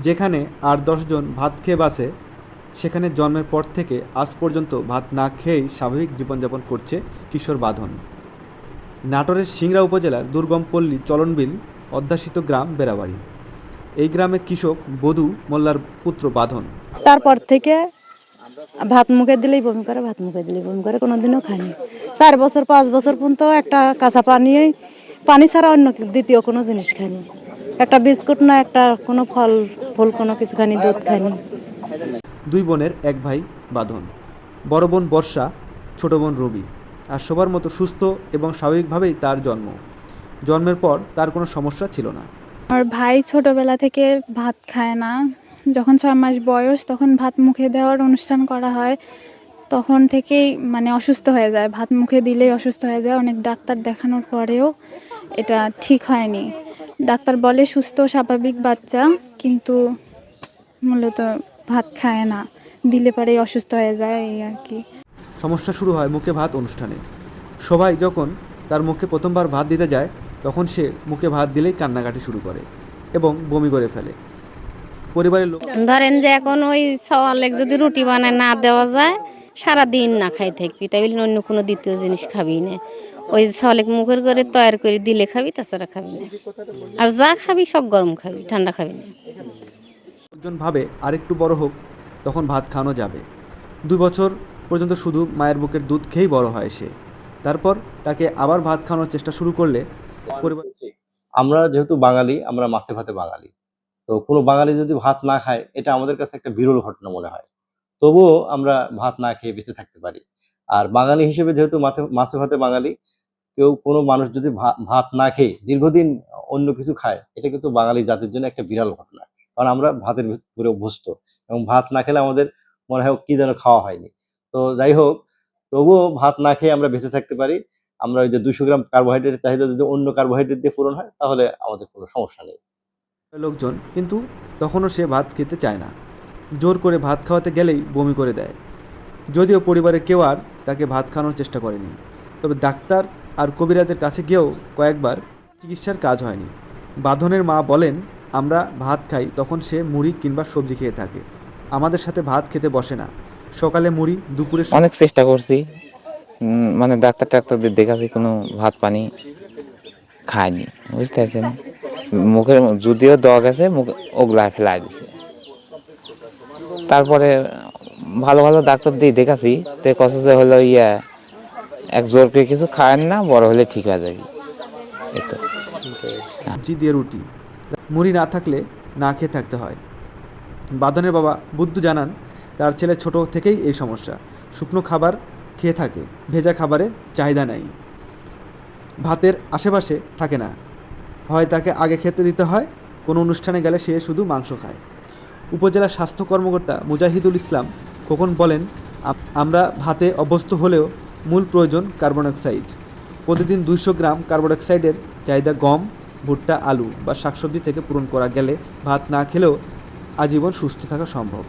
যেখানে ৮-১০ জন ভাত খেয়ে বাঁচে, সেখানে জন্মের পর থেকে আজ পর্যন্ত ভাত না খেয়েই স্বাভাবিক জীবনযাপন করছে কিশোর বাঁধন। নাটোরের সিংড়া উপজেলার দুর্গম পল্লী চলনবিল অধ্যাসিত গ্রাম বেড়াবাড়ি। এই গ্রামের কৃষক বধূ মোল্লার পুত্র বাঁধন। তারপর থেকে ভাত মুখে দিলেই বমি করে, ভাত মুখে দিলেই বমি করে, কোনোদিনও খায়নি। 4 বছর 5 বছর পর্যন্ত একটা কাঁচা পানি ছাড়া অন্য দ্বিতীয় কোনো জিনিস খায়নি। একটা বিস্কুট না, একটা কোনো ফল ফুল কোনো কিছু খায়নি, দুধ খায়নি। 2 বোনের 1 ভাই বাঁধন। বড় বোন বর্ষা, ছোট বোন রবি। আর সবার মতো সুস্থ এবং স্বাভাবিকভাবেই তার জন্ম। জন্মের পর তার কোনো সমস্যা ছিল না। আমার ভাই ছোটবেলা থেকে ভাত খায় না। যখন 6 মাস বয়স তখন ভাত মুখে দেওয়ার অনুষ্ঠান করা হয়। তখন থেকেই মানে অসুস্থ হয়ে যায়, ভাত মুখে দিলেই অসুস্থ হয়ে যায়। অনেক ডাক্তার দেখানোর পরেও এটা ঠিক হয়নি। ডাক্তার বলে সুস্থ স্বাভাবিক বাচ্চা, কিন্তু মূলত ভাত খায় না, দিলে পরেই অসুস্থ হয়ে যায়, এই আর কি। সমস্যা শুরু হয় মুখে ভাত অনুষ্ঠানে। সবাই যখন তার মুখে প্রথমবার ভাত দিতে যায়, তখন সে মুখে ভাত দিলেই কান্নাকাটি শুরু করে এবং বমি করে ফেলে। পরিবারের লোক ধরেন যে এখন ওই সওয়ালে যদি রুটি বানায় না দেওয়া যায়, সারাদিন না খাই থাকবি, তাই বলি অন্য কোনো দ্বিতীয় জিনিস খাবি না। ওই সওয়ালে মুখের করে তৈরি করে দিলে খাবি, তাছাড়া খাবি না। আর যা খাবি সব গরম খাবি, ঠান্ডা খাবি না। লোকজন ভাবে আরেকটু বড় হোক, তখন ভাত খাওয়ানো যাবে। 2 বছর পর্যন্ত শুধু মায়ের বুকের দুধ খেয়েই বড় হয় সে। তারপর তাকে আবার ভাত খাওয়ানোর চেষ্টা শুরু করলে পরিবার আমরা যেহেতু বাঙালি, আমরা মাছে ভাতে বাঙালি। তো কোনো বাঙালি যদি ভাত না খায়, এটা আমাদের কাছে একটা বিরল ঘটনা মনে হয়। তবুও আমরা ভাত না খেয়ে বেঁচে থাকতে পারি। আর বাঙালি হিসেবে যেহেতু মাছে ভাতে বাঙালি, কোনো মানুষ যদি ভাত না খেয়ে দীর্ঘদিন অন্য কিছু খায়, এটা কিন্তু বাঙালি জাতির জন্য একটা বিরল ঘটনা। কারণ আমরা ভাতের উপরে অভ্যস্ত এবং ভাত না খেলে আমাদের মনে হয় কি যেন খাওয়া হয়নি। তো যাই হোক, তবুও ভাত না খেয়ে আমরা বেঁচে থাকতে পারি। আমরা ওই যে 200 গ্রাম কার্বোহাইড্রেটের চাহিদা যদি অন্য কার্বোহাইড্রেট দিয়ে পূরণ হয়, তাহলে আমাদের কোনো সমস্যা নেই। লোকজন কিন্তু তখনও সে ভাত খেতে চায় না। জোর করে ভাত খাওয়াতে গেলেই বমি করে দেয়। যদিও পরিবারের কেউ আর তাকে ভাত খাওয়ানোর চেষ্টা করেনি, তবে ডাক্তার আর কবিরাজের কাছে গিয়েও কয়েকবার চিকিৎসার কাজ হয়নি। বাঁধনের মা বলেন, আমরা ভাত খাই তখন সে মুড়ি কিংবা সবজি খেয়ে থাকে, আমাদের সাথে ভাত খেতে বসে না। সকালে মুড়ি, দুপুরে অনেক চেষ্টা করছি, মানে ডাক্তারদের দেখাচ্ছি, কোনো ভাত পানি খায়নি, বুঝতে পারছেন। মুখের যদিও দেওয়া গেছে, মুখ ওগলায় ফেলাই দিছে। তারপরে ভালো ভালো ডাক্তার দিয়ে দেখাচ্ছি, তো কথা যে হলো এক জোর পেয়ে কিছু খায়েন না, বড় হলে ঠিক হয়ে যাবে। সবজি দিয়ে রুটি, মুড়ি না থাকলে না খেয়ে থাকতে হয়। বাঁধনের বাবা বুদ্ধু জানান, তার ছেলে ছোট থেকেই এই সমস্যা। শুকনো খাবার খেয়ে থাকে, ভেজা খাবারে চাহিদা নেই, ভাতের আশেপাশে থাকে না, হয় তাকে আগে খেতে দিতে হয়, কোনো অনুষ্ঠানে গেলে সে শুধু মাংস খায়। উপজেলা স্বাস্থ্য কর্মকর্তা মুজাহিদুল ইসলাম খোকন বলেন, আমরা ভাতে অভ্যস্ত হলেও মূল প্রয়োজন কার্বন ডাইঅক্সাইড। প্রতিদিন 200 গ্রাম কার্বন ডাইঅক্সাইডের চাহিদা গম, ভুট্টা, আলু বা শাকসবজি থেকে পূরণ করা গেলে ভাত না খেলেও আজীবন সুস্থ থাকা সম্ভব।